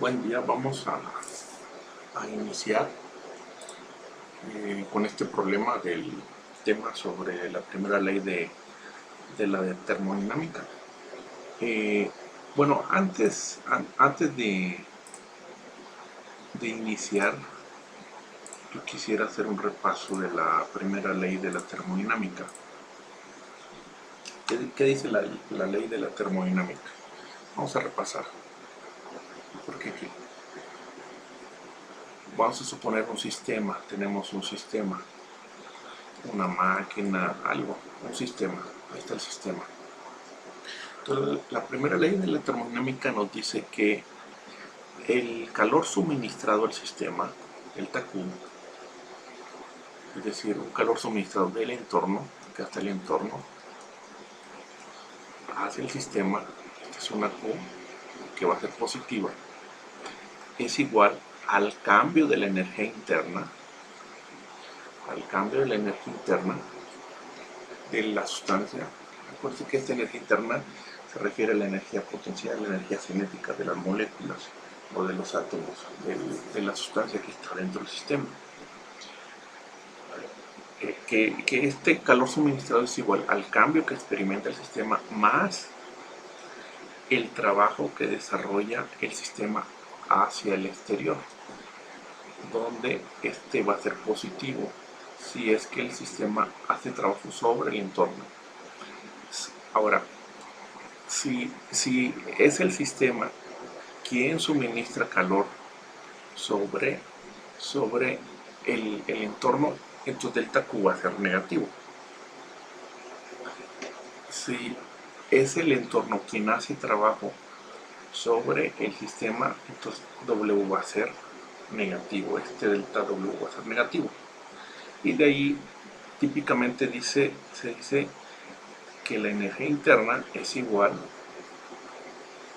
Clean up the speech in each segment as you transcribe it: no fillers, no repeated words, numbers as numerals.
Buen día, vamos a iniciar con este problema del tema sobre la primera ley de la de termodinámica. Eh, bueno, antes de iniciar, yo quisiera hacer un repaso de la primera ley de la termodinámica. ¿Qué dice la ley de la termodinámica? Vamos a repasar. Porque vamos a suponer un sistema, tenemos un sistema, una máquina, algo, un sistema. Ahí está el sistema. Entonces, la primera ley de la termodinámica nos dice que el calor suministrado al sistema, el Q, es decir, un calor suministrado del entorno, que hasta el entorno, hacia el sistema, esta es una Q, que va a ser positiva, es igual al cambio de la energía interna, de la sustancia. Recuerden que esta energía interna se refiere a la energía potencial, la energía cinética de las moléculas o de los átomos, de la sustancia que está dentro del sistema. Que este calor suministrado es igual al cambio que experimenta el sistema más el trabajo que desarrolla el sistema hacia el exterior, donde este va a ser positivo si es que el sistema hace trabajo sobre el entorno. Ahora, si es el sistema quien suministra calor sobre el entorno, entonces delta Q va a ser negativo. Si es el entorno quien hace trabajo sobre el sistema, entonces W va a ser negativo, este delta W va a ser negativo. Y de ahí típicamente se dice que la energía interna es igual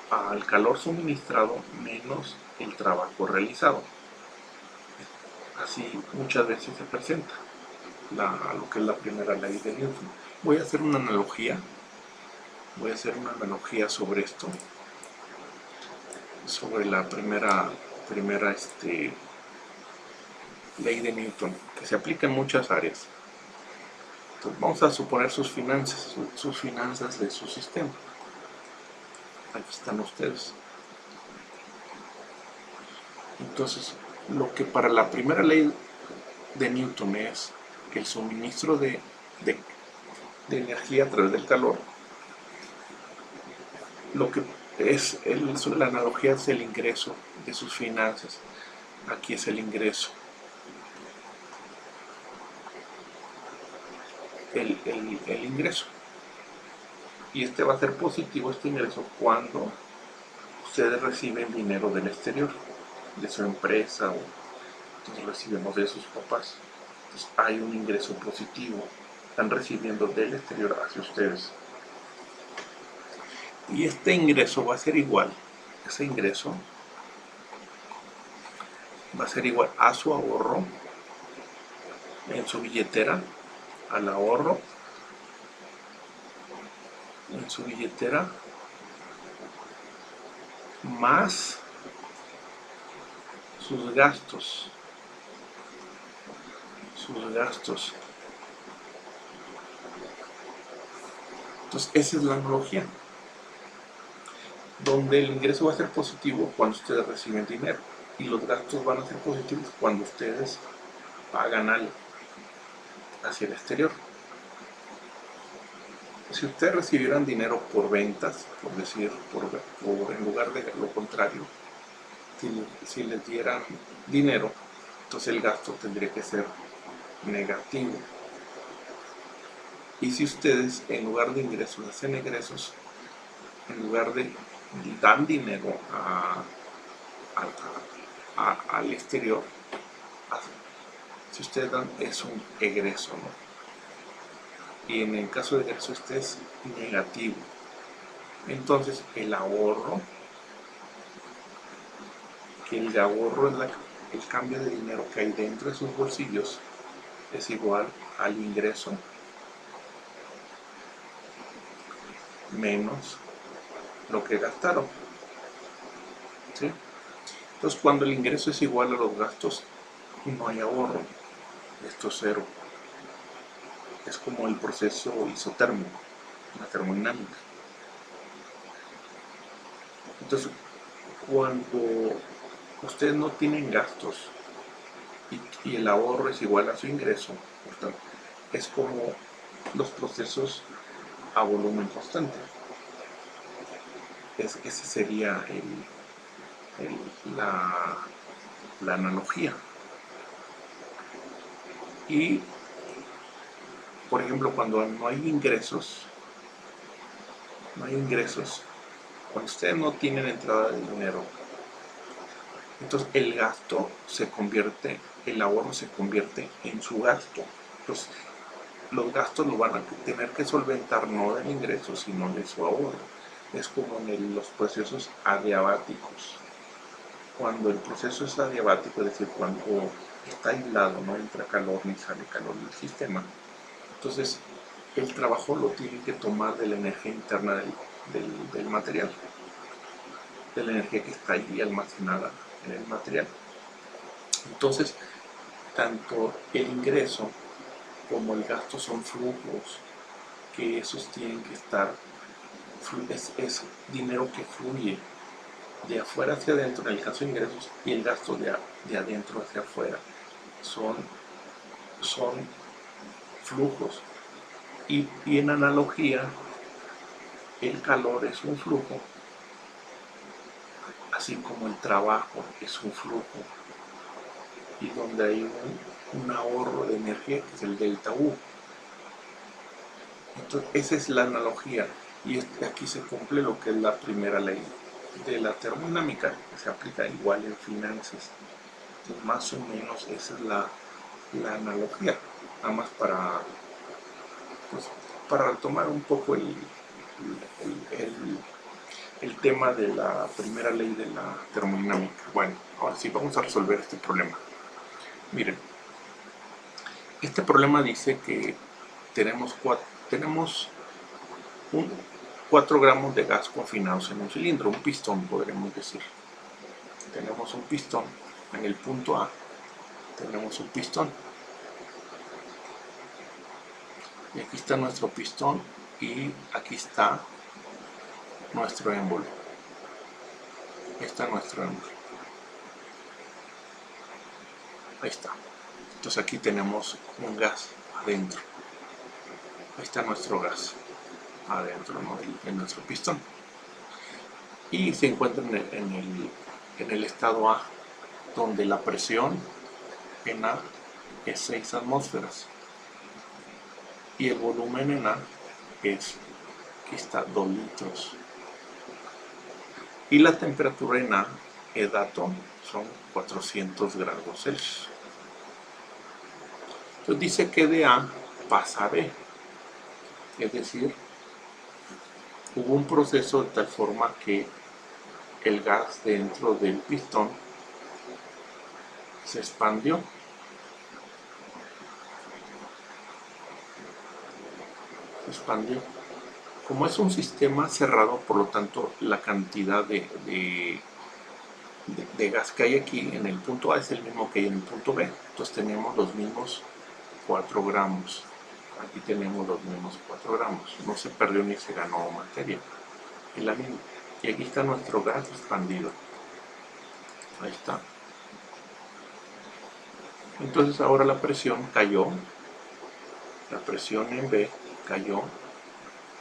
al calor suministrado menos el trabajo realizado. Así muchas veces se presenta lo que es la primera ley de Newton. Voy a hacer una analogía sobre esto, sobre la primera ley de Newton, que se aplica en muchas áreas. Entonces vamos a suponer sus finanzas de su sistema. Aquí están ustedes. Entonces, lo que para la primera ley de Newton es que el suministro de energía a través del calor, lo que es la analogía es el ingreso de sus finanzas. Aquí es el ingreso. El ingreso. Y este va a ser positivo, este ingreso, cuando ustedes reciben dinero del exterior, de su empresa o entonces recibimos de sus papás. Entonces hay un ingreso positivo, están recibiendo del exterior hacia ustedes. Y este ingreso va a ser igual, ese ingreso va a ser igual a su ahorro en su billetera, al ahorro en su billetera, más sus gastos. Entonces esa es la analogía, donde el ingreso va a ser positivo cuando ustedes reciben dinero y los gastos van a ser positivos cuando ustedes pagan algo hacia el exterior. Si ustedes recibieran dinero por ventas, por decir, en lugar de lo contrario, si les dieran dinero, entonces el gasto tendría que ser negativo. Y si ustedes en lugar de ingresos hacen egresos, en lugar de dan dinero al exterior, si ustedes dan, es un egreso, ¿no? Y en el caso de egreso este es negativo. Entonces el ahorro, que el de ahorro es el cambio de dinero que hay dentro de sus bolsillos, es igual al ingreso menos lo que gastaron, ¿sí? Entonces, cuando el ingreso es igual a los gastos, no hay ahorro. Esto es cero. Es como el proceso isotérmico, la termodinámica. Entonces, cuando ustedes no tienen gastos y el ahorro es igual a su ingreso, por tanto, es como los procesos a volumen constante. Ese sería la analogía. Y, por ejemplo, cuando no hay ingresos, cuando ustedes no tienen entrada de dinero, entonces el gasto se convierte, el ahorro se convierte en su gasto. Entonces, los gastos lo van a tener que solventar no del ingreso, sino de su ahorro. Es como en los procesos adiabáticos. Cuando el proceso es adiabático, es decir, cuando está aislado, no entra calor ni sale calor del sistema, entonces el trabajo lo tiene que tomar de la energía interna del material, de la energía que está ahí almacenada en el material. Entonces, tanto el ingreso como el gasto son flujos, que esos tienen que estar, es dinero que fluye de afuera hacia adentro en el caso de ingresos, y el gasto de adentro hacia afuera son flujos. Y en analogía, el calor es un flujo, así como el trabajo es un flujo, y donde hay un ahorro de energía, que es el delta U. Entonces, esa es la analogía, y aquí se cumple lo que es la primera ley de la termodinámica, que se aplica igual en finanzas. Entonces, más o menos esa es la analogía, nada más pues, para retomar un poco el tema de la primera ley de la termodinámica. Bueno, ahora sí vamos a resolver este problema. Miren, este problema dice que tenemos 4 gramos de gas confinados en un cilindro, un pistón podremos decir. Tenemos un pistón en el punto A, tenemos un pistón. Y aquí está nuestro pistón y aquí está nuestro émbolo. Ahí está nuestro émbolo. Ahí está. Entonces aquí tenemos un gas adentro. Ahí está nuestro gas adentro, ¿no? En nuestro pistón. Y se encuentra en el estado A, donde la presión en A es 6 atmósferas. Y el volumen en A es, aquí está, 2 litros. Y la temperatura en A, dato, son 400 grados Celsius. Entonces dice que de A pasa a B. Es decir, hubo un proceso de tal forma que el gas dentro del pistón se expandió. Como es un sistema cerrado, por lo tanto, la cantidad de gas que hay aquí en el punto A es el mismo que hay en el punto B. Entonces tenemos los mismos 4 gramos. Aquí tenemos los mismos 4 gramos. No se perdió ni se ganó materia. Es la misma. Y aquí está nuestro gas expandido. Ahí está. Entonces ahora la presión cayó. La presión en B cayó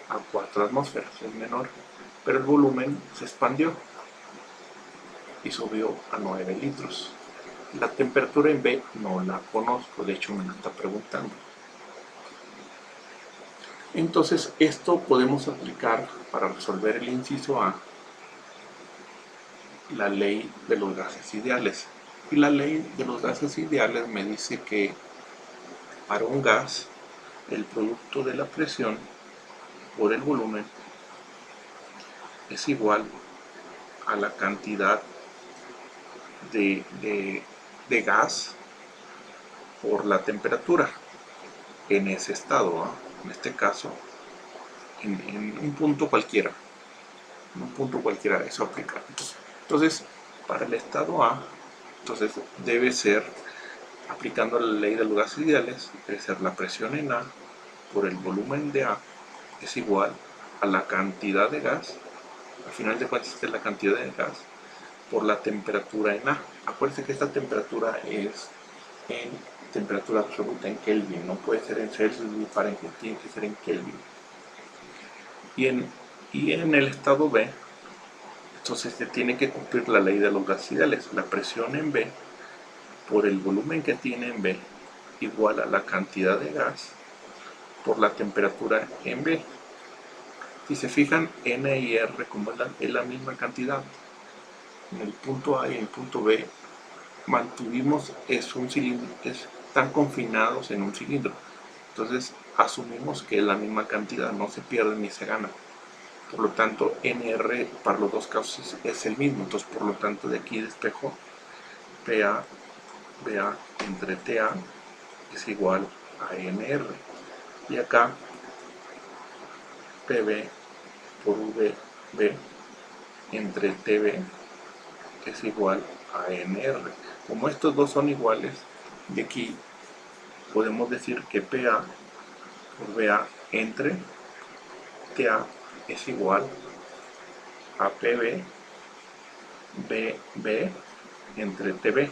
a 4 atmósferas, es menor. Pero el volumen se expandió y subió a 9 litros. La temperatura en B no la conozco, de hecho me la está preguntando. Entonces esto podemos aplicar para resolver el inciso A, la ley de los gases ideales. Y la ley de los gases ideales me dice que para un gas el producto de la presión por el volumen es igual a la cantidad de gas por la temperatura en ese estado, ¿no? En este caso en un punto cualquiera, eso aplica. Entonces Para el estado A, entonces debe ser, aplicando la ley de los gases ideales, debe ser la presión en A por el volumen de A es igual a la cantidad de gas, al final de cuentas es la cantidad de gas, por la temperatura en A. Acuérdense que esta temperatura es en temperatura absoluta, en Kelvin, no puede ser en Celsius ni Fahrenheit, tiene que ser en Kelvin. Y en el estado B, entonces se tiene que cumplir la ley de los gases ideales. La presión en B por el volumen que tiene en B igual a la cantidad de gas por la temperatura en B. Si se fijan, N y R como es la misma cantidad. En el punto A y en el punto B mantuvimos, es un cilindro, están confinados en un cilindro. Entonces asumimos que es la misma cantidad, no se pierde ni se gana. Por lo tanto, NR para los dos casos es el mismo. Entonces, por lo tanto, de aquí despejo PA, BA entre TA es igual a NR. Y acá PB por VB entre TB es igual a NR. Como estos dos son iguales, de aquí podemos decir que PA por BA entre TA es igual a PB BB entre TB.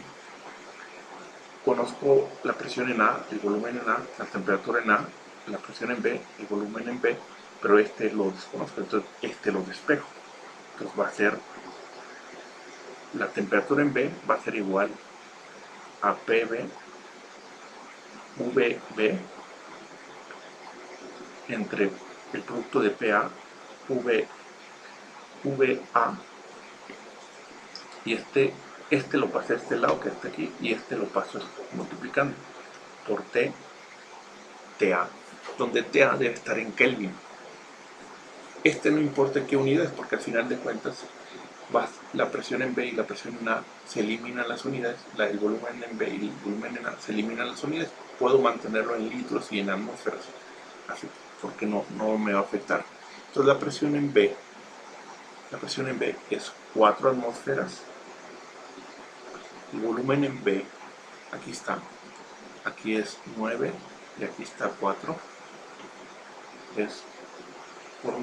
Conozco la presión en A, el volumen en A, la temperatura en A, la presión en B, el volumen en B, pero este lo desconozco, entonces este lo despejo. Entonces va a ser, la temperatura en B va a ser igual a PB VB entre el producto de PA VA, y este lo pasé a este lado que está aquí, y este lo paso multiplicando por TA, donde TA debe estar en Kelvin. No importa en qué unidades, porque al final de cuentas la presión en B y la presión en A se eliminan las unidades, el volumen en B y el volumen en A se eliminan las unidades. Puedo mantenerlo en litros y en atmósferas, así, porque no me va a afectar. Entonces la presión en B es 4 atmósferas. El volumen en B, aquí está, aquí es 9 y aquí está 4, es por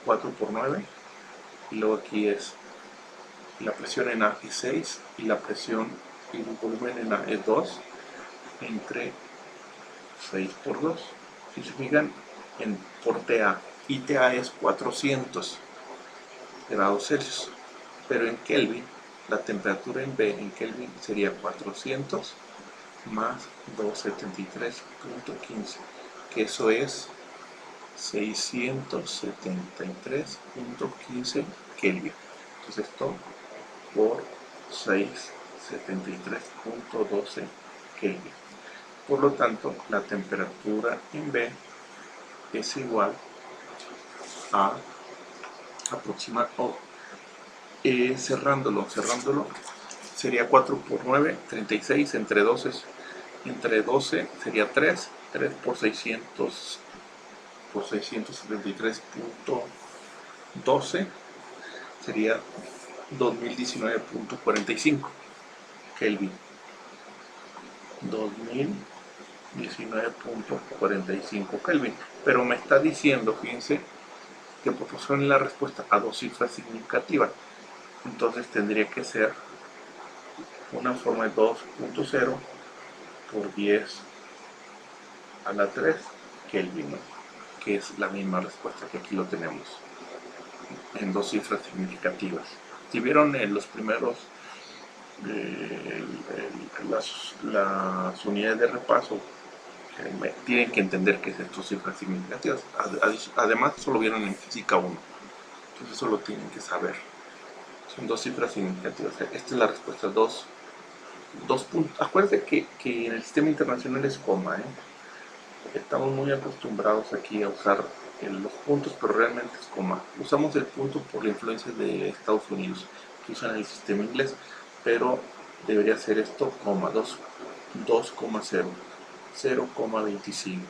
4 por 9, y luego aquí es la presión en A es 6 y la presión y el volumen en A es 2 entre 6 por 2. Si se fijan, por TA, y TA es 400 grados Celsius, pero en Kelvin la temperatura en B en Kelvin sería 400 más 273.15, que eso es 673.15 Kelvin. Entonces esto por 673.12 Kelvin. Por lo tanto, la temperatura en B es igual a aproximadamente, cerrándolo, sería 4 por 9, 36, entre 12 sería 3 por 673.12 sería 2019.45 Kelvin. 2019.45 Kelvin. Pero me está diciendo, fíjense, que proporcione la respuesta a dos cifras significativas. Entonces tendría que ser una forma de 2.0 por 10 a la 3 Kelvin, ¿no? Que es la misma respuesta que aquí lo tenemos en dos cifras significativas. Si vieron en los primeros las unidades de repaso, tienen que entender que es estas cifras significativas. Además, eso lo vieron en física 1, entonces eso lo tienen que saber. Son dos cifras significativas. Esta es la respuesta, dos puntos. Acuérdense que en el sistema internacional es coma, estamos muy acostumbrados aquí a usar los puntos, pero realmente es coma. Usamos el punto por la influencia de Estados Unidos, que usan el sistema inglés, pero debería ser esto, coma, 2,0, 0,25,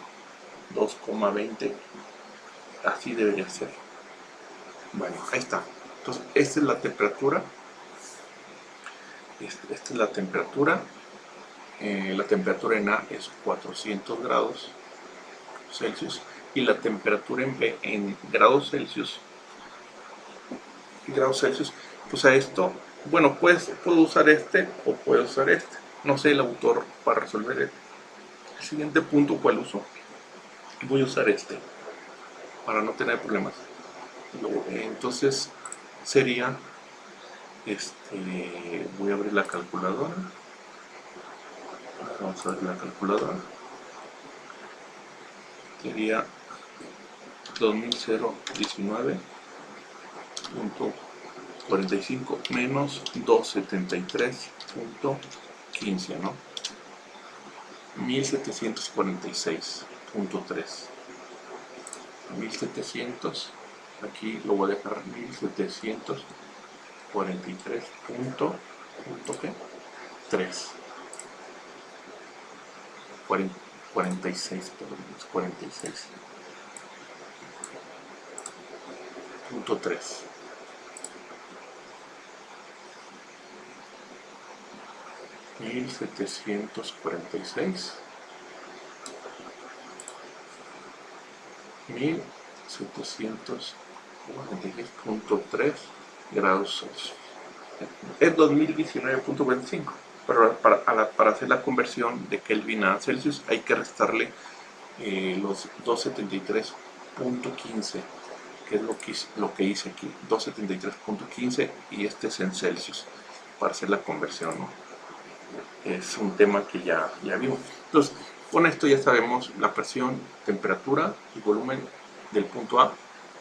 2,20, así debería ser. Bueno, ahí está. Entonces, esta es la temperatura Esta es la temperatura. La temperatura en A es 400 grados Celsius y la temperatura en B en grados Celsius, pues a esto, bueno, puedo usar este o puedo usar este. No sé el autor para resolver el siguiente punto cuál uso. Voy a usar este para no tener problemas. Entonces sería, voy a abrir la calculadora. Vamos a abrir la calculadora. Sería 2019.45 menos 273.15, ¿no? 1746.3. 1700, aquí lo voy a dejar 1743.3. 46, perdón, 46.3. $1746.3 grados Celsius. Es 2019.25, pero para hacer la conversión de Kelvin a Celsius hay que restarle los 273.15, que es lo que hice aquí, 273.15, y este es en Celsius para hacer la conversión, ¿no? Es un tema que ya vimos. Entonces, con esto ya sabemos la presión, temperatura y volumen del punto A,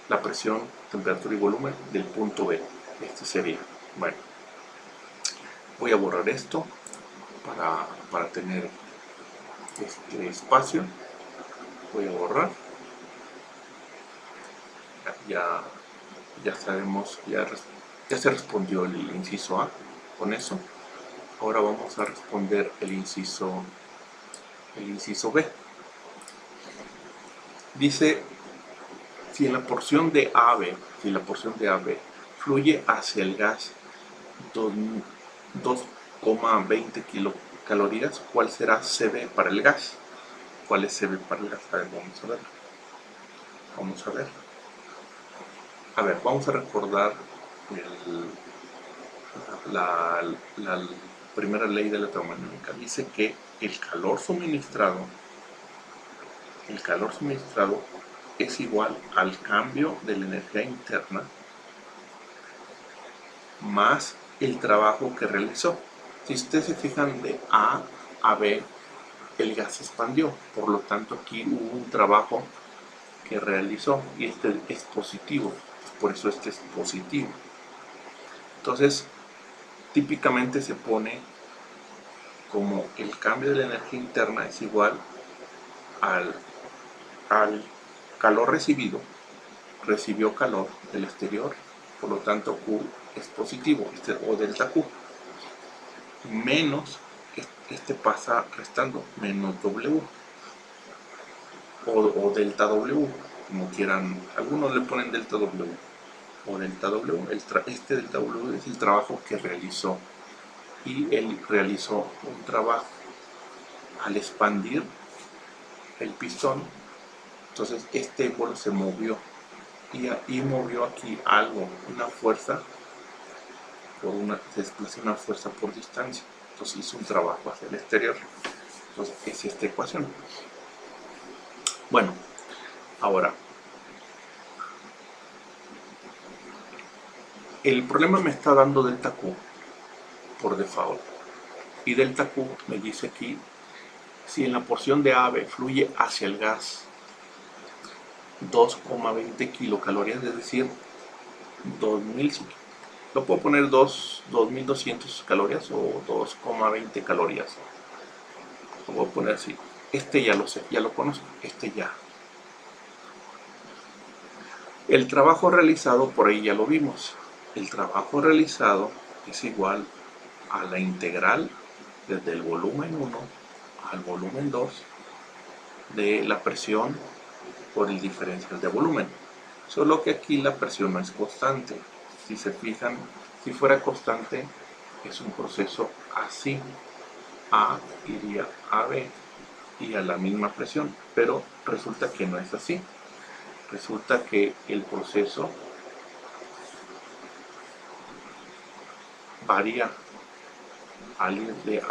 la presión, temperatura y volumen del punto B. Este sería, bueno, voy a borrar esto para tener este espacio. Voy a borrar. Ya sabemos, ya se respondió el inciso A con eso. Ahora vamos a responder el inciso B. Dice, si la porción de AB fluye hacia el gas 2,20 kilocalorías, ¿cuál será CB para el gas? ¿Cuál es CB para el gas? A ver, vamos a ver. Vamos a recordar la primera ley de la termodinámica. Dice que el calor suministrado es igual al cambio de la energía interna más el trabajo que realizó. Si ustedes se fijan, de A a B el gas se expandió, por lo tanto aquí hubo un trabajo que realizó y este es positivo, por eso este es positivo. Entonces típicamente se pone como el cambio de la energía interna es igual al calor recibido. Recibió calor del exterior, por lo tanto Q es positivo, o delta Q, menos este pasa restando, menos W o delta W, como quieran. Algunos le ponen delta W o delta W. Este delta W es el trabajo que realizó, y él realizó un trabajo al expandir el pistón. Entonces este émbolo se movió y movió aquí algo, una fuerza, se desplaza una fuerza por distancia. Entonces hizo un trabajo hacia el exterior. Entonces es esta ecuación. Bueno, ahora el problema me está dando delta Q por default, y delta Q me dice aquí si en la porción de AB fluye hacia el gas 2,20 kilocalorías, es decir, 2000, lo puedo poner 2200 calorías o 2,20 calorías. Lo voy a poner así. Este ya lo sé, ya lo conozco, este ya. El trabajo realizado, por ahí ya lo vimos. El trabajo realizado es igual a la integral desde el volumen 1 al volumen 2 de la presión por el diferencial de volumen. Solo que aquí la presión no es constante. Si se fijan, si fuera constante, es un proceso así. A iría a B y a la misma presión, pero resulta que no es así. Resulta que el proceso varía al ir de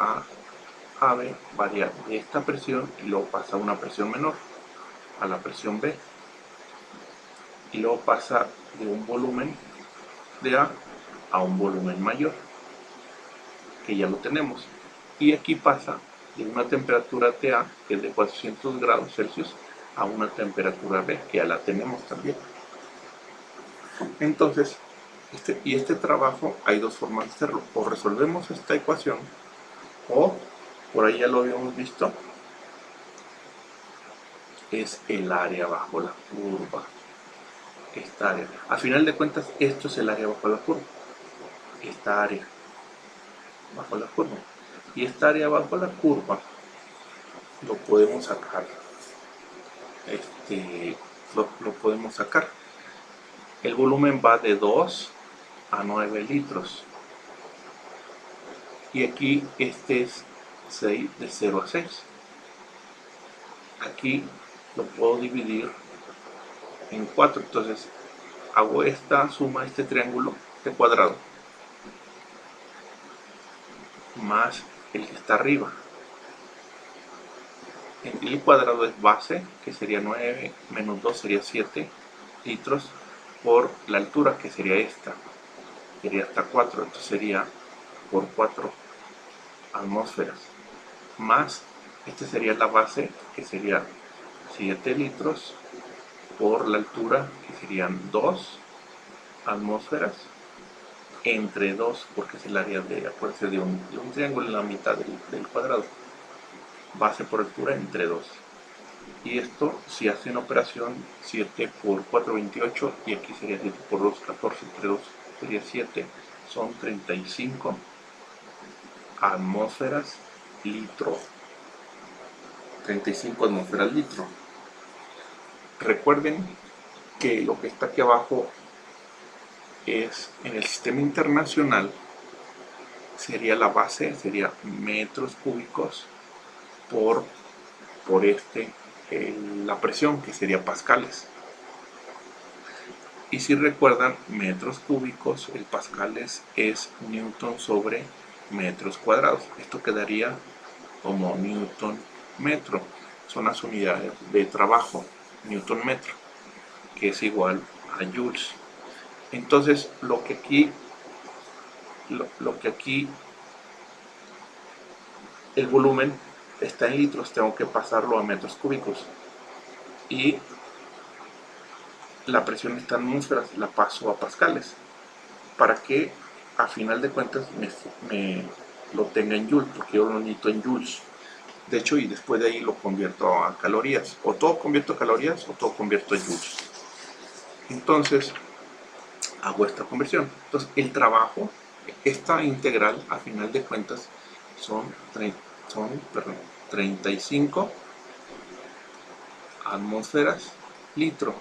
A B, varía de esta presión y luego pasa a una presión menor, a la presión B, y luego pasa de un volumen de a un volumen mayor, que ya lo tenemos. Y aquí pasa de una temperatura TA, que es de 400 grados Celsius, a una temperatura B, que ya la tenemos también. Entonces, este trabajo hay dos formas de hacerlo. O resolvemos esta ecuación, o, por ahí ya lo habíamos visto, es el área bajo la curva. Esta área. A final de cuentas, esto es el área bajo la curva. Esta área bajo la curva. Y esta área bajo la curva lo podemos sacar. Lo podemos sacar. El volumen va de 2 a 9 litros. Y aquí este es 6, de 0 a 6. Aquí lo puedo dividir en 4. Entonces hago esta suma, este triángulo, este cuadrado, más el que está arriba. El cuadrado es base, que sería 9, menos 2 sería 7 litros, por la altura, que sería esta, sería hasta 4, entonces sería por 4 atmósferas, más este sería la base, que sería 7 litros, por la altura, que serían 2 atmósferas, entre 2, porque es el área de, acuérdense, de un triángulo en la mitad del cuadrado, base por altura entre 2. Y esto, si hacen operación, 7 por 4, 28, y aquí sería 7 por 2, 14, entre 2 sería 7, son 35 atmósferas litro. 35 atmósferas litro. Recuerden que lo que está aquí abajo es, en el sistema internacional, sería la base, sería metros cúbicos por la presión, que sería pascales. Y si recuerdan, metros cúbicos, el pascales es newton sobre metros cuadrados. Esto quedaría como newton metro. Son las unidades de trabajo, newton metro, que es igual a joules. Entonces, lo que aquí el volumen está en litros, tengo que pasarlo a metros cúbicos. Y la presión está en atmósferas, la paso a pascales, para que a final de cuentas me lo tenga en joules, porque yo lo necesito en joules. De hecho, y después de ahí lo convierto a calorías. O todo convierto a calorías o todo convierto a joules. Entonces, hago esta conversión. Entonces, el trabajo, esta integral, a final de cuentas, son 35 atmósferas litro.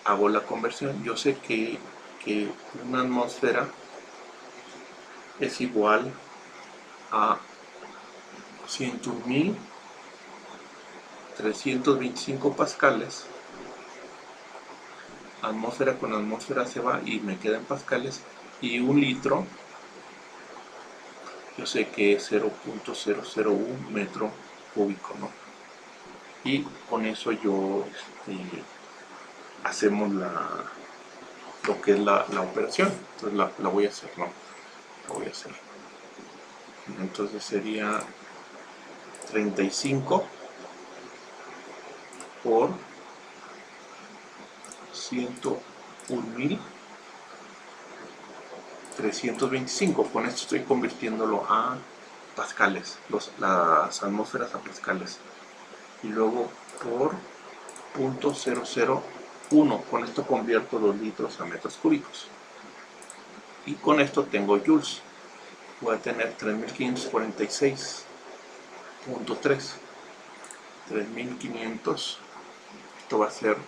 Hago la conversión. Yo sé que una atmósfera es igual a 101.325 pascales. Atmósfera con atmósfera se va y me queda en pascales. Y un litro, yo sé que es 0.001 metro cúbico, ¿no? Y con eso yo hacemos lo que es la operación. Entonces la voy a hacer, ¿no? La voy a hacer. Entonces sería 35 por 101.325. Con esto estoy convirtiéndolo a pascales, las atmósferas a pascales. Y luego por 0.001. Con esto convierto los litros a metros cúbicos. Y con esto tengo joules. Voy a tener 3.546.3. 3.500. Esto va a ser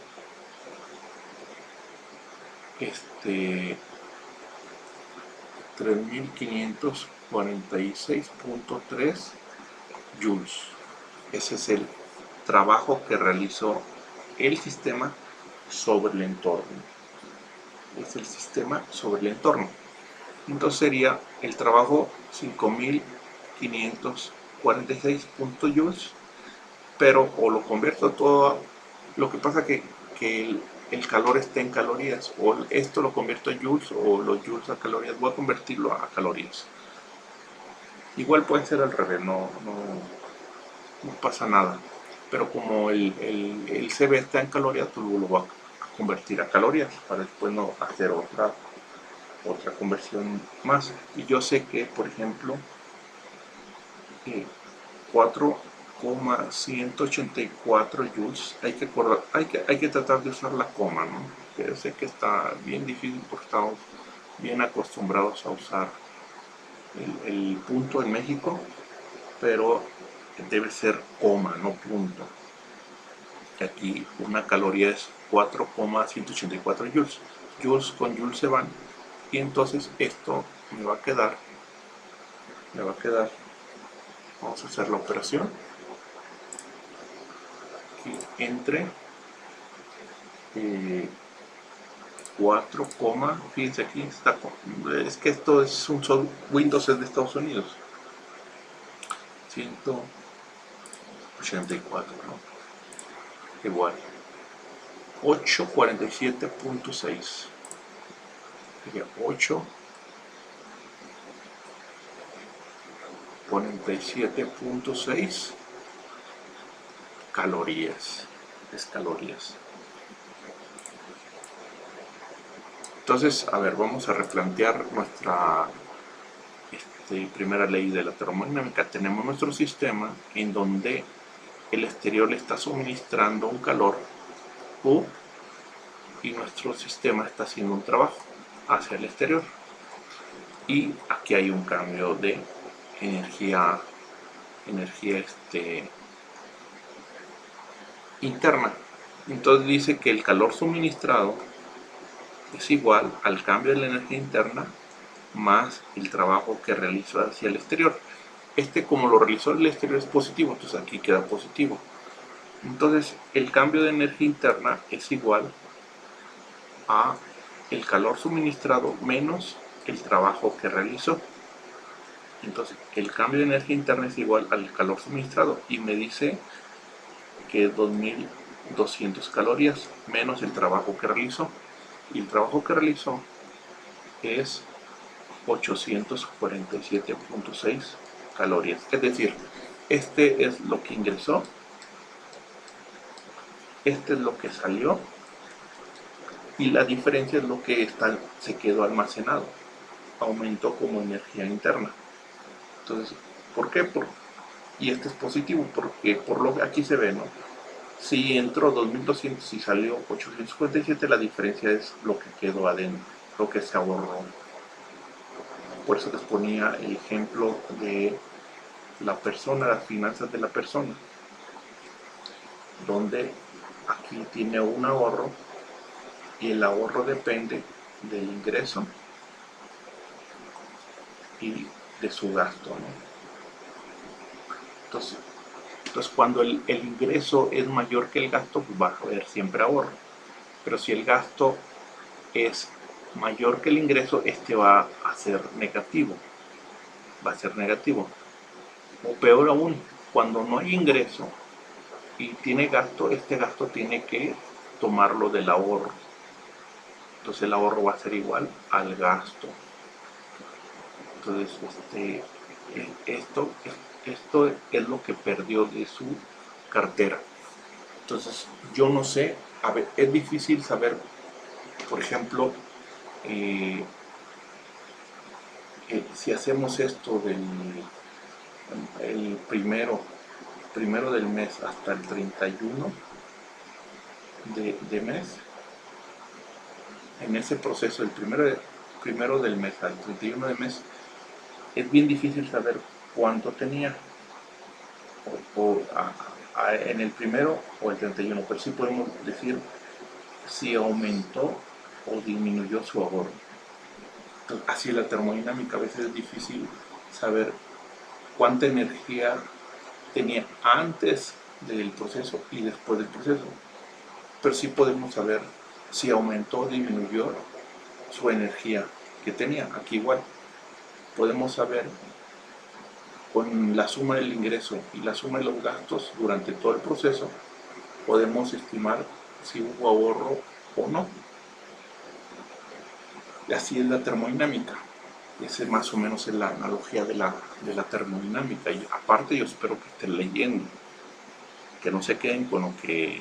3.546 3.546.3 joules. Ese es el trabajo que realizó el sistema sobre el entorno. Es el sistema sobre el entorno. Entonces sería el trabajo 5.546 joules, pero o lo convierto todo, lo que pasa que el calor está en calorías, o esto lo convierto en joules, o los joules a calorías, voy a convertirlo a calorías. Igual puede ser al revés, no pasa nada, pero como el CB está en calorías, pues lo voy a convertir a calorías para después no hacer otra conversión más. Y yo sé que, por ejemplo, 4,184 joules, hay que tratar de usar la coma, ¿no? Yo sé que está bien difícil porque estamos bien acostumbrados a usar el punto en México, pero debe ser coma, no punto. Aquí una caloría es 4,184 joules. Joules con joules se van, y entonces esto me va a quedar, vamos a hacer la operación aquí entre 4, fíjense aquí está, es que esto es un Windows es de Estados Unidos, 184, ¿no? Igual 847.6, 847.6 calorías, es calorías. Entonces, a ver, vamos a replantear nuestra primera ley de la termodinámica. Tenemos nuestro sistema en donde el exterior le está suministrando un calor U y nuestro sistema está haciendo un trabajo hacia el exterior. Y aquí hay un cambio de energía interna. Entonces dice que el calor suministrado es igual al cambio de la energía interna más el trabajo que realizó hacia el exterior. Como lo realizó el exterior es positivo, entonces aquí queda positivo. Entonces el cambio de energía interna es igual a el calor suministrado menos el trabajo que realizó. Entonces el cambio de energía interna es igual al calor suministrado, y me dice que 2.200 calorías menos el trabajo que realizó, y el trabajo que realizó es 847.6 calorías. Es decir, este es lo que ingresó, este es lo que salió, y la diferencia es lo que se quedó almacenado, aumentó como energía interna. Entonces, ¿por qué? Y este es positivo porque por lo que aquí se ve, ¿no? Si entró 2.200 y salió 847, la diferencia es lo que quedó adentro, lo que se ahorró. Por eso les ponía el ejemplo de la persona, las finanzas de la persona, donde aquí tiene un ahorro, y el ahorro depende del ingreso y de su gasto, ¿no? Entonces cuando el ingreso es mayor que el gasto, pues va a haber siempre ahorro. Pero si el gasto es mayor que el ingreso, este va a ser negativo. O peor aún, cuando no hay ingreso y tiene gasto, este gasto tiene que tomarlo del ahorro. Entonces el ahorro va a ser igual al gasto. Entonces esto es lo que perdió de su cartera. Entonces yo no sé, a ver, es difícil saber, por ejemplo, si hacemos esto el primero del mes hasta el 31 de mes, en ese proceso, el primero del mes al 31 de mes, es bien difícil saber cuánto tenía en el primero o el 31, pero sí podemos decir si aumentó o disminuyó su ahorro. Así la termodinámica a veces es difícil saber cuánta energía tenía antes del proceso y después del proceso, pero sí podemos saber si aumentó o disminuyó su energía que tenía. Aquí igual podemos saber con la suma del ingreso y la suma de los gastos durante todo el proceso, podemos estimar si hubo ahorro o no. Y así es la termodinámica. Esa más o menos es la analogía de la termodinámica. Y aparte yo espero que estén leyendo, que no se queden con lo que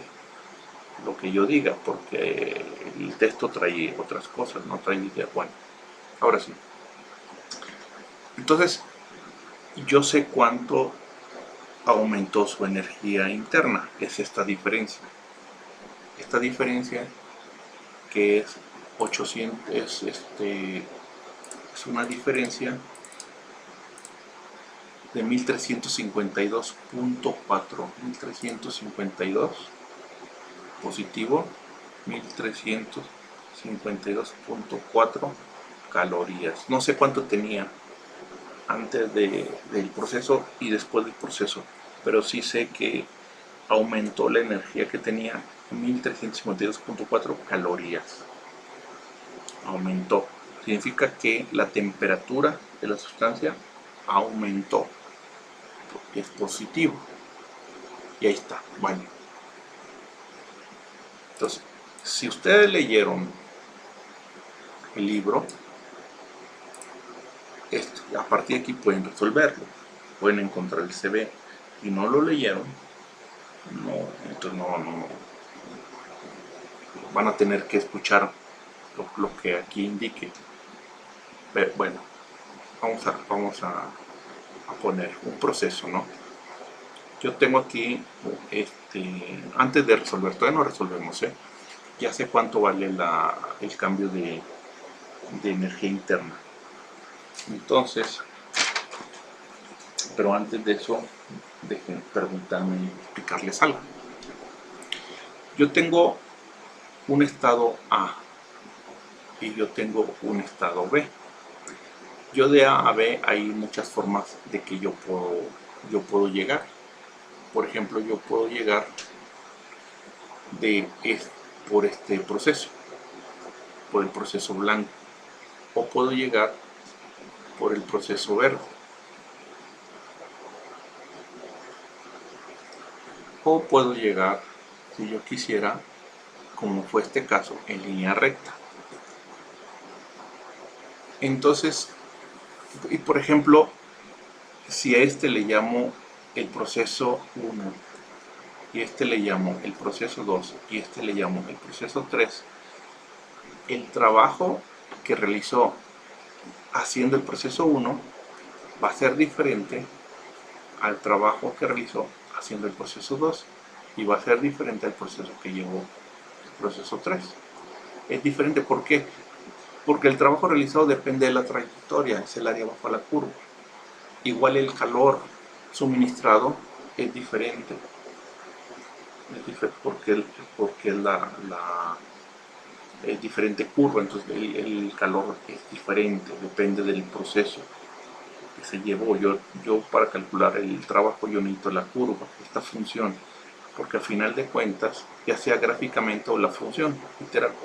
yo diga, porque el texto trae otras cosas, no trae idea. Bueno, ahora sí. Entonces, yo sé cuánto aumentó su energía interna, es esta diferencia. Esta diferencia que es 800, es una diferencia de 1352.4, 1352 positivo, 1352.4 calorías. No sé cuánto tenía antes del proceso y después del proceso, pero sí sé que aumentó la energía que tenía 1352.4 calorías. Aumentó. Significa que la temperatura de la sustancia aumentó. Es positivo. Y ahí está. Bueno. Entonces, si ustedes leyeron el libro, a partir de aquí pueden resolverlo. Pueden encontrar el CB. Y no lo leyeron, entonces no van a tener que escuchar lo que aquí indique. Pero bueno, vamos a poner un proceso, ¿no? Yo tengo aquí, antes de resolver, todavía no resolvemos, ya sé cuánto vale el cambio de energía interna. Entonces, pero antes de eso, dejen preguntarme, explicarles algo. Yo tengo un estado A y yo tengo un estado B. Yo de A a B hay muchas formas de que yo puedo llegar. Por ejemplo, yo puedo llegar por este proceso, por el proceso blanco, o puedo llegar por el proceso verde, o puedo llegar, si yo quisiera, como fue este caso, en línea recta. Entonces, y por ejemplo, si a este le llamo el proceso 1 y este le llamo el proceso 2 y este le llamo el proceso 3, el trabajo que realizó haciendo el proceso 1 va a ser diferente al trabajo que realizó haciendo el proceso 2 y va a ser diferente al proceso que llevó el proceso 3. Es diferente, ¿por qué? Porque el trabajo realizado depende de la trayectoria, es el área bajo la curva. Igual el calor suministrado es diferente, porque es diferente curva, entonces el calor es diferente, depende del proceso que se llevó. Yo para calcular el trabajo yo necesito la curva, esta función, porque al final de cuentas, ya sea gráficamente o la función,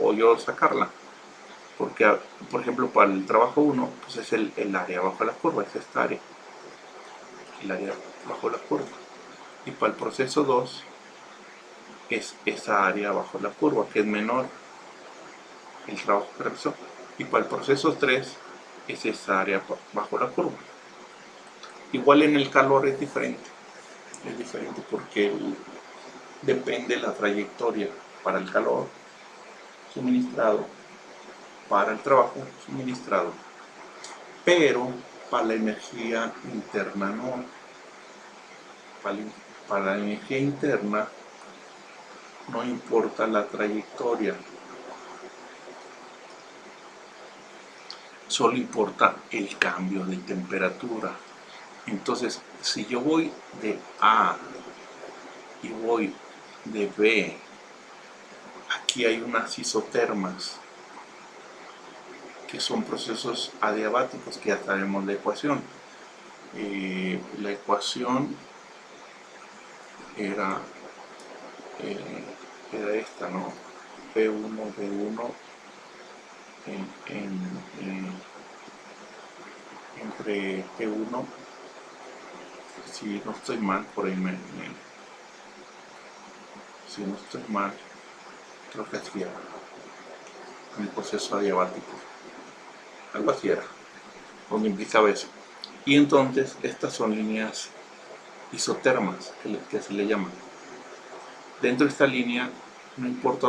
o yo sacarla, porque por ejemplo para el trabajo 1 pues es el área bajo la curva, es esta área, el área bajo la curva, y para el proceso 2 es esa área bajo la curva, que es menor el trabajo que realizó, y para el proceso 3 es esa área bajo la curva. Igual en el calor es diferente porque depende la trayectoria para el calor suministrado, para el trabajo suministrado, pero para la energía interna no. Para la energía interna no importa la trayectoria, solo importa el cambio de temperatura. Entonces, si yo voy de A y voy de B, aquí hay unas isotermas. que son procesos adiabáticos, que ya sabemos la ecuación. La ecuación era, era esta, ¿no? P1, B1 entre P1, si no estoy mal, por ahí si no estoy mal, creo que así era, un proceso adiabático, algo así era, donde implicaba eso. Y entonces estas son líneas isotermas, que se le llaman. Dentro de esta línea, no importa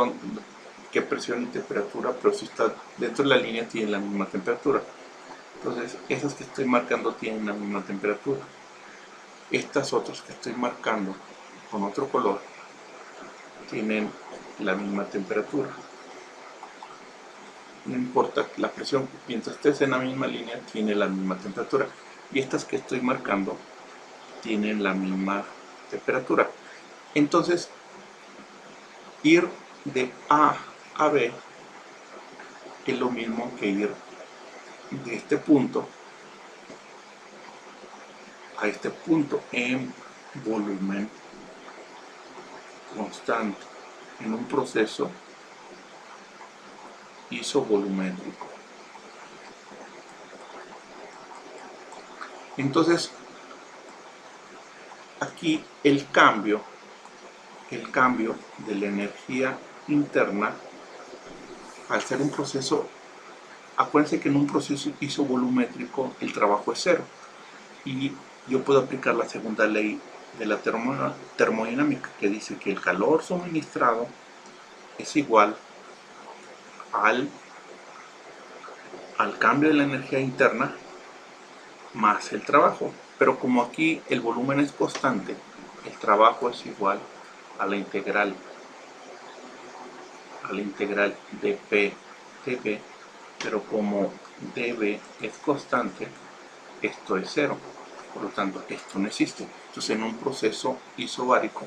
qué presión y temperatura, pero si está dentro de la línea tiene la misma temperatura. Entonces, esas que estoy marcando tienen la misma temperatura. Estas otras que estoy marcando con otro color tienen la misma temperatura. No importa la presión, mientras estés en la misma línea tiene la misma temperatura. Y estas que estoy marcando tienen la misma temperatura. Entonces, ir de A a B es lo mismo que ir de este punto a este punto en volumen constante, en un proceso isovolumétrico. Entonces, aquí el cambio de la energía interna, al ser un proceso, acuérdense que en un proceso isovolumétrico el trabajo es cero, y yo puedo aplicar la segunda ley de la termodinámica, que dice que el calor suministrado es igual al cambio de la energía interna más el trabajo. Pero como aquí el volumen es constante, el trabajo es igual a la integral de P dB, pero como dB es constante, esto es cero, por lo tanto esto no existe. Entonces, en un proceso isobárico,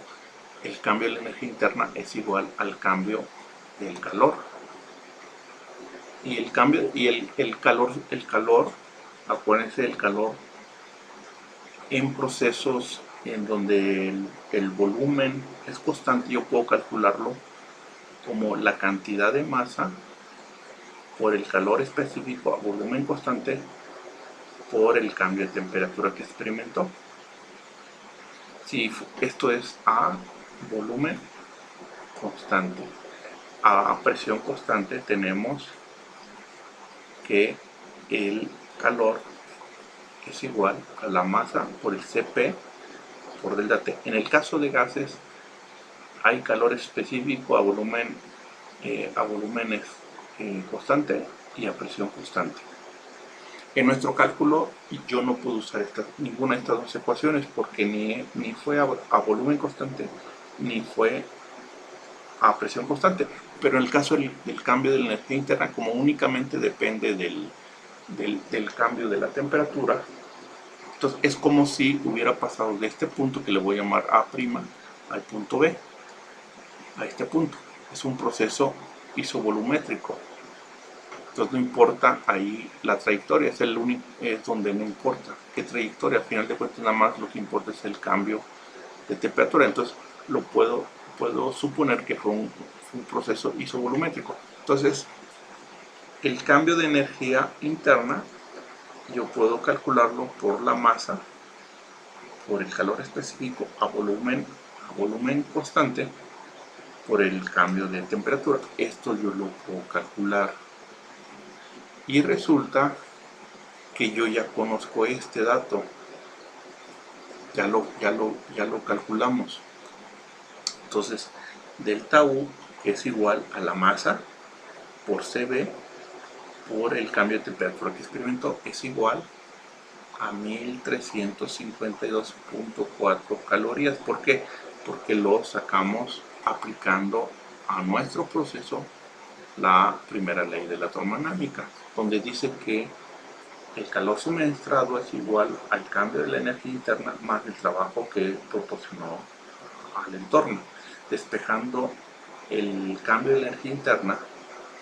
el cambio de la energía interna es igual al cambio del calor, y el cambio y el calor, acuérdense, el calor en procesos en donde el volumen es constante, yo puedo calcularlo como la cantidad de masa por el calor específico a volumen constante por el cambio de temperatura que experimentó. Si esto es a volumen constante, a presión constante, tenemos que el calor es igual a la masa por el Cp por delta T. En el caso de gases hay calor específico a volúmenes constante y a presión constante. En nuestro cálculo yo no puedo usar ninguna de estas dos ecuaciones, porque ni fue a volumen constante ni fue a presión constante. Pero en el caso del cambio de la energía interna, como únicamente depende del cambio de la temperatura, entonces es como si hubiera pasado de este punto, que le voy a llamar A', al punto B, a este punto. Es un proceso isovolumétrico. Entonces no importa ahí la trayectoria, es donde no importa qué trayectoria, al final de cuentas nada más lo que importa es el cambio de temperatura. Entonces puedo suponer que fue un proceso isovolumétrico. Entonces, el cambio de energía interna yo puedo calcularlo por la masa, por el calor específico a volumen constante, por el cambio de temperatura. Esto yo lo puedo calcular. Y resulta que yo ya conozco este dato. Ya lo calculamos. Entonces, delta U es igual a la masa por Cb por el cambio de temperatura que experimentó, es igual a 1352.4 calorías. ¿Por qué? Porque lo sacamos aplicando a nuestro proceso la primera ley de la termodinámica, donde dice que el calor suministrado es igual al cambio de la energía interna más el trabajo que proporcionó al entorno. Despejando el cambio de la energía interna,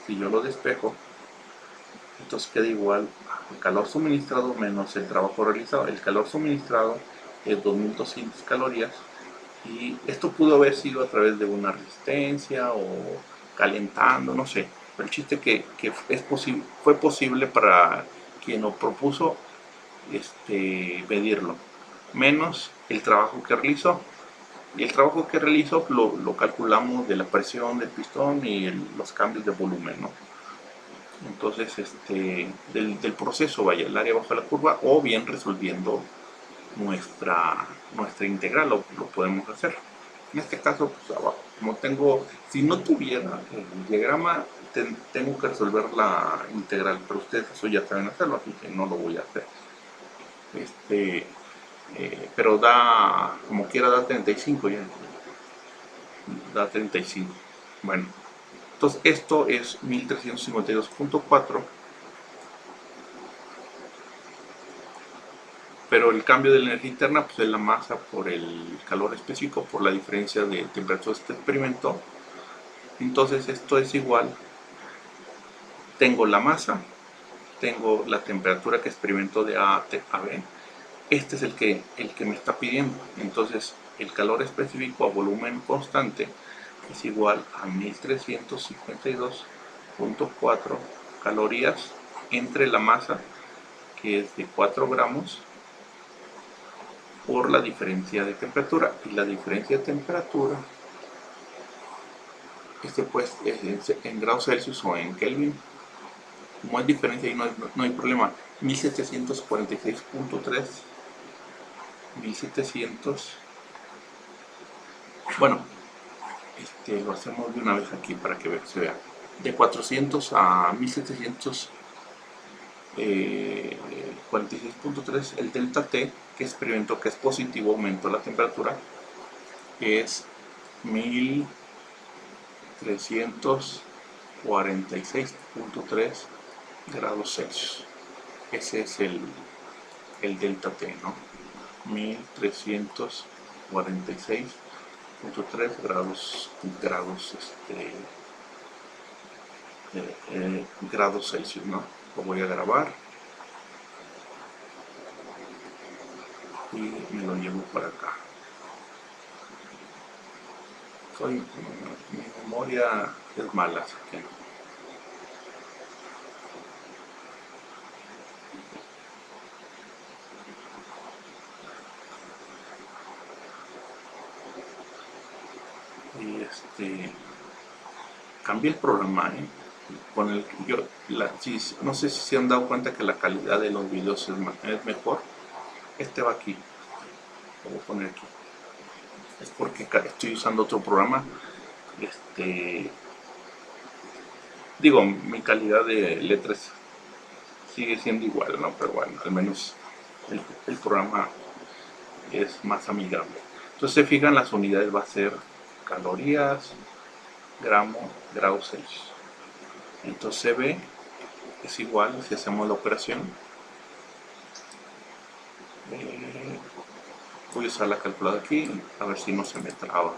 si yo lo despejo, entonces queda igual al calor suministrado menos el trabajo realizado. El calor suministrado es 2200 calorías y esto pudo haber sido a través de una resistencia o calentando, no sé. Pero el chiste que fue posible para quien lo propuso medirlo, menos el trabajo que realizó. Y el trabajo que realizó lo calculamos de la presión del pistón y los cambios de volumen, ¿no? Entonces, del proceso, vaya, el área bajo la curva, o bien resolviendo nuestra integral, lo podemos hacer. En este caso, pues abajo, si no tuviera el diagrama, tengo que resolver la integral, pero ustedes eso ya saben hacerlo, así que no lo voy a hacer. Pero como quiera, da 35 ya. Da 35. Bueno, entonces esto es 1352.4. Pero el cambio de la energía interna pues, es la masa por el calor específico, por la diferencia de temperatura de este experimento. Entonces esto es igual, tengo la masa, tengo la temperatura que experimento de A a B. Este es el que me está pidiendo. Entonces el calor específico a volumen constante es igual a 1352.4 calorías entre la masa, que es de 4 gramos, por la diferencia de temperatura. Y la diferencia de temperatura pues en grados Celsius o en Kelvin. Como es diferencia y no hay problema. 1746.3, 1700. Bueno, lo hacemos de una vez aquí para que se vea. De 400 a 1746.3, el delta T que experimentó que es positivo, aumentó la temperatura, es 1346.3 grados Celsius. Ese es el delta T, ¿no? 1346.3 grados Celsius, ¿no? Lo voy a grabar y me lo llevo para acá. Mi memoria es mala, así que y cambié el programa, con el no sé si se han dado cuenta que la calidad de los videos es mejor. Va aquí, lo voy a poner aquí, es porque estoy usando otro programa. Digo, mi calidad de letras sigue siendo igual, ¿no? Pero bueno, al menos el programa es más amigable. Entonces se fijan, las unidades va a ser calorías, gramo, grados Celsius. Entonces CB es igual, si hacemos la operación, voy a usar la calculadora aquí, a ver si no se me traba.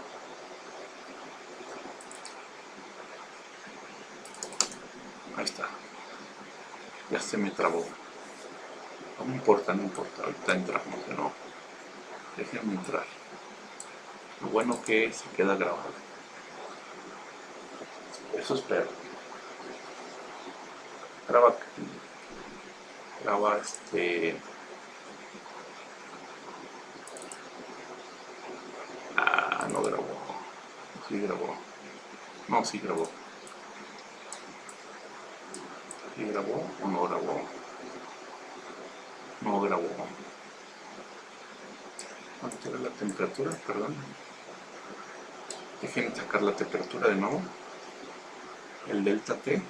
Ahí está, ya se me trabó. No importa, ahorita entramos de nuevo. Déjenme entrar. Lo bueno que se queda grabado. Eso espero. Graba no grabó. Sí grabó. No, sí grabó. ¿Sí grabó o no grabó? No grabó. ¿Cuánto era la temperatura? Perdón. Dejen sacar la temperatura de nuevo. El delta T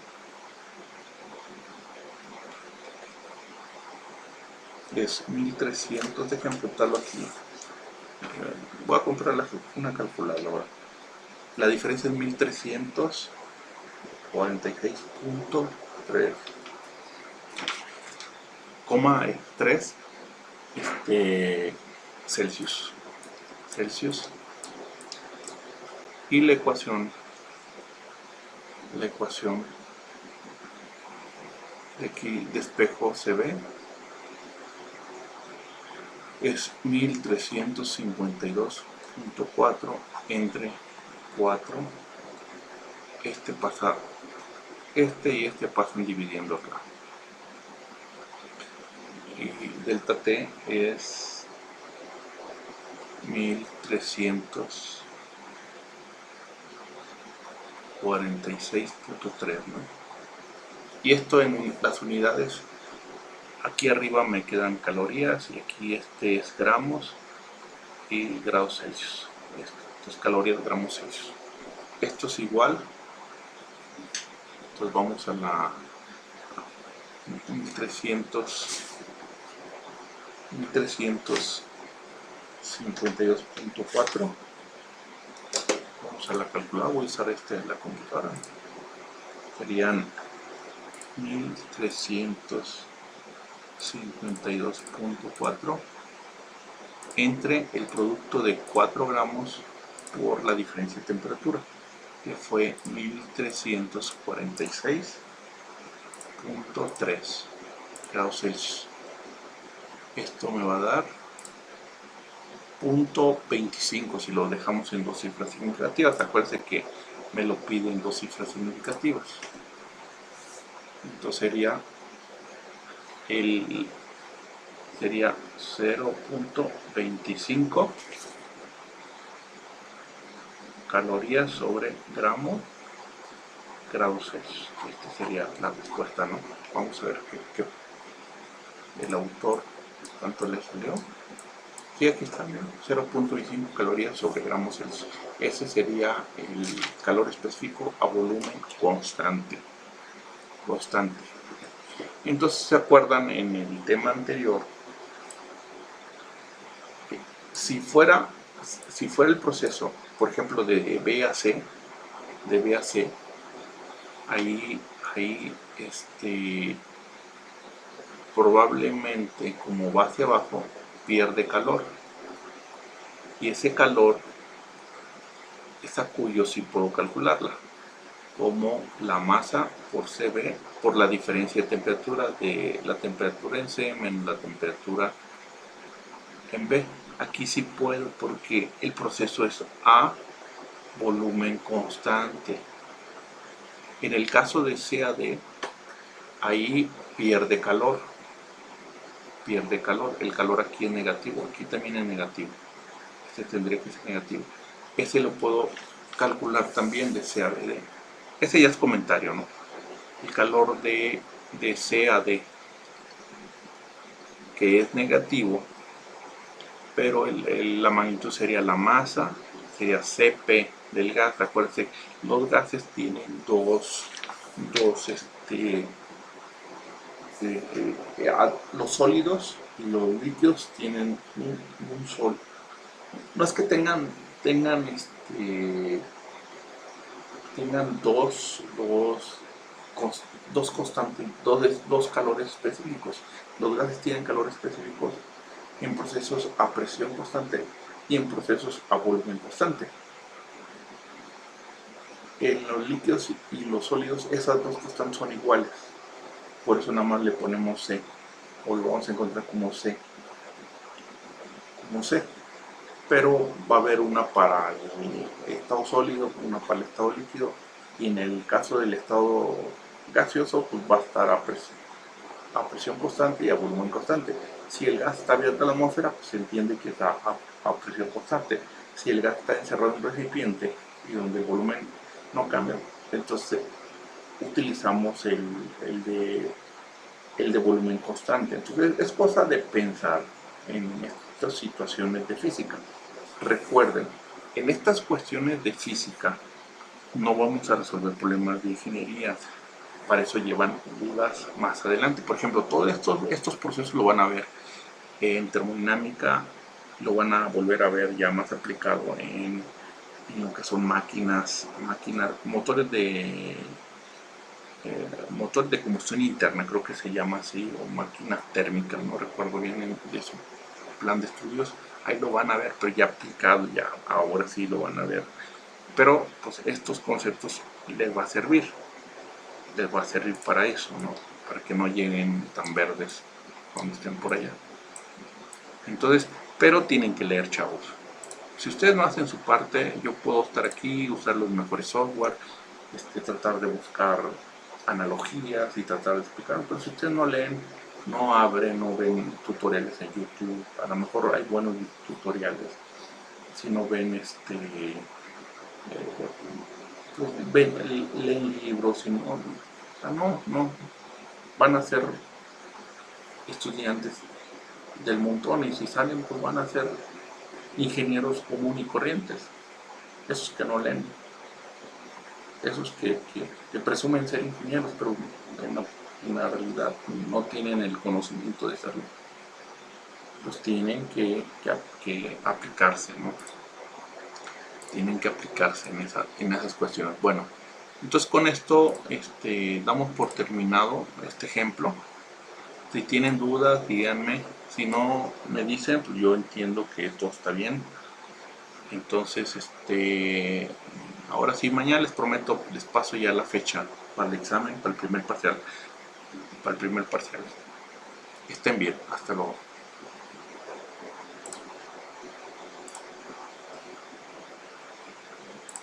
es 1300. Dejen apuntarlo aquí. Voy a comprar una calculadora. La diferencia es 1346.3 3 Celsius. Y la ecuación de aquí de espejo se ve, es 1352.4 entre 4. Este pasa, este y este pasan dividiendo acá. Y delta T es 1346.3, ¿no? Y esto en las unidades, aquí arriba me quedan calorías y aquí este es gramos y grados Celsius. Esto es calorías, gramos Celsius. Esto es igual. Entonces vamos a la 1352.4. Vamos a la calculadora, voy a usar la computadora. Serían 1352.4 entre el producto de 4 gramos por la diferencia de temperatura, que fue 1346.3 grados Celsius. Esto me va a dar 0.25 si lo dejamos en dos cifras significativas. Acuérdense que me lo pide en dos cifras significativas. Entonces sería 0.25 calorías sobre gramos grados Celsius. Esta sería la respuesta, ¿no? Vamos a ver qué el autor cuánto le salió. Sí, aquí está, 0.25 calorías sobre gramos Celsius. Ese sería el calor específico a volumen constante. Entonces, ¿se acuerdan en el tema anterior? Si fuera el proceso, por ejemplo, de B a C, ahí probablemente como va hacia abajo pierde calor, y ese calor esa cuyo sí puedo calcularla como la masa por CB por la diferencia de temperatura de la temperatura en C menos la temperatura en B. Aquí sí puedo porque el proceso es a volumen constante. En el caso de CAD, ahí pierde calor, el calor aquí es negativo, aquí también es negativo, este tendría que ser negativo. Ese lo puedo calcular también de CAD. Ese ya es comentario, ¿no? El calor de CAD, que es negativo, pero la magnitud sería la masa, sería CP del gas. Acuérdense, los gases tienen los sólidos y los líquidos tienen un sol. No es que tengan dos constantes, dos calores específicos. Los gases tienen calores específicos en procesos a presión constante y en procesos a volumen constante. En los líquidos y los sólidos esas dos constantes son iguales, por eso nada más le ponemos C, o lo vamos a encontrar como C, pero va a haber una para el estado sólido, una para el estado líquido, y en el caso del estado gaseoso pues va a estar a presión constante y a volumen constante. Si el gas está abierto a la atmósfera, pues se entiende que está a presión constante. Si el gas está encerrado en un recipiente y donde el volumen no cambia, entonces utilizamos el de volumen constante. Entonces es cosa de pensar en estas situaciones de física. Recuerden, en estas cuestiones de física no vamos a resolver problemas de ingeniería. Para eso llevan dudas más adelante. Por ejemplo, todos estos procesos lo van a ver en termodinámica, lo van a volver a ver ya más aplicado en lo que son máquinas, motores de combustión interna, creo que se llama así, o máquinas térmicas, no recuerdo bien de su plan de estudios. Ahí lo van a ver, pero ya aplicado, ya ahora sí lo van a ver. Pero pues estos conceptos les va a servir para eso, ¿no? para que no lleguen tan verdes cuando estén por allá. Entonces, pero tienen que leer, chavos. Si ustedes no hacen su parte, yo puedo estar aquí, usar los mejores software, tratar de buscar analogías y tratar de explicar, pero si ustedes no leen, no abren, no ven tutoriales en YouTube, a lo mejor hay buenos tutoriales, si no ven pues leen libros, si no, o sea, no, van a ser estudiantes del montón y si salen pues van a ser ingenieros comunes y corrientes, esos que no leen, esos que presumen ser ingenieros, pero en la realidad no tienen el conocimiento de serlo. Pues tienen que aplicarse, ¿no? Tienen que aplicarse en esas cuestiones. Bueno, entonces con esto damos por terminado este ejemplo. Si tienen dudas, díganme. Si no me dicen, pues yo entiendo que todo está bien. Entonces, ahora sí, mañana les prometo, les paso ya la fecha para el examen, para el primer parcial. Estén bien, hasta luego.